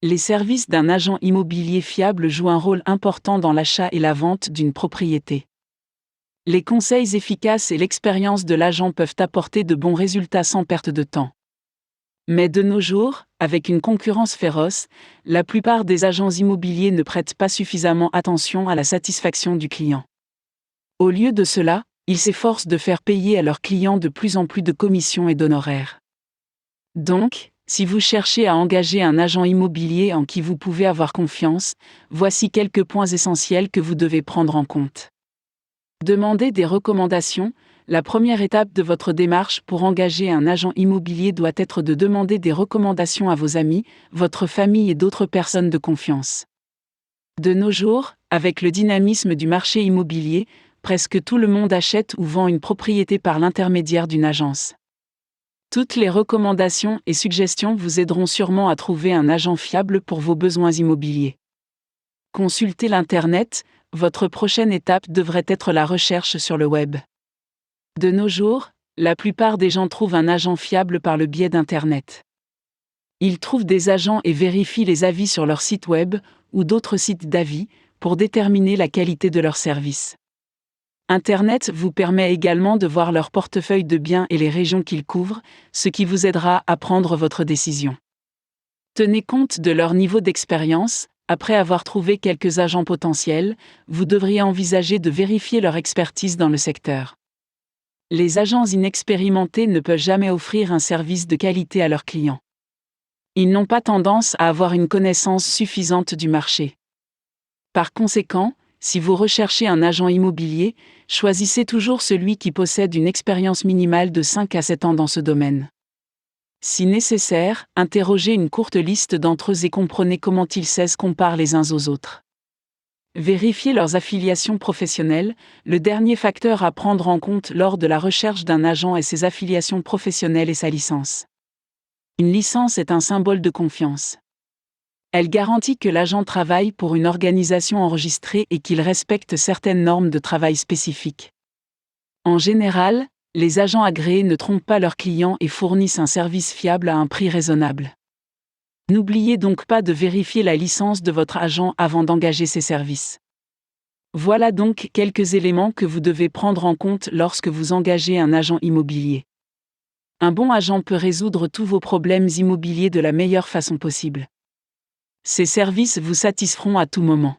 Les services d'un agent immobilier fiable jouent un rôle important dans l'achat et la vente d'une propriété. Les conseils efficaces et l'expérience de l'agent peuvent apporter de bons résultats sans perte de temps. Mais de nos jours, avec une concurrence féroce, la plupart des agents immobiliers ne prêtent pas suffisamment attention à la satisfaction du client. Au lieu de cela, ils s'efforcent de faire payer à leurs clients de plus en plus de commissions et d'honoraires. Donc, si vous cherchez à engager un agent immobilier en qui vous pouvez avoir confiance, voici quelques points essentiels que vous devez prendre en compte. Demandez des recommandations. La première étape de votre démarche pour engager un agent immobilier doit être de demander des recommandations à vos amis, votre famille et d'autres personnes de confiance. De nos jours, avec le dynamisme du marché immobilier, presque tout le monde achète ou vend une propriété par l'intermédiaire d'une agence. Toutes les recommandations et suggestions vous aideront sûrement à trouver un agent fiable pour vos besoins immobiliers. Consultez l'Internet. Votre prochaine étape devrait être la recherche sur le web. De nos jours, la plupart des gens trouvent un agent fiable par le biais d'Internet. Ils trouvent des agents et vérifient les avis sur leur site web ou d'autres sites d'avis pour déterminer la qualité de leur service. Internet vous permet également de voir leur portefeuille de biens et les régions qu'ils couvrent, ce qui vous aidera à prendre votre décision. Tenez compte de leur niveau d'expérience. Après avoir trouvé quelques agents potentiels, vous devriez envisager de vérifier leur expertise dans le secteur. Les agents inexpérimentés ne peuvent jamais offrir un service de qualité à leurs clients. Ils n'ont pas tendance à avoir une connaissance suffisante du marché. Par conséquent, si vous recherchez un agent immobilier, choisissez toujours celui qui possède une expérience minimale de 5 à 7 ans dans ce domaine. Si nécessaire, interrogez une courte liste d'entre eux et comprenez comment ils se comparent les uns aux autres. Vérifiez leurs affiliations professionnelles. Le dernier facteur à prendre en compte lors de la recherche d'un agent est ses affiliations professionnelles et sa licence. Une licence est un symbole de confiance. Elle garantit que l'agent travaille pour une organisation enregistrée et qu'il respecte certaines normes de travail spécifiques. En général, les agents agréés ne trompent pas leurs clients et fournissent un service fiable à un prix raisonnable. N'oubliez donc pas de vérifier la licence de votre agent avant d'engager ses services. Voilà donc quelques éléments que vous devez prendre en compte lorsque vous engagez un agent immobilier. Un bon agent peut résoudre tous vos problèmes immobiliers de la meilleure façon possible. Ses services vous satisferont à tout moment.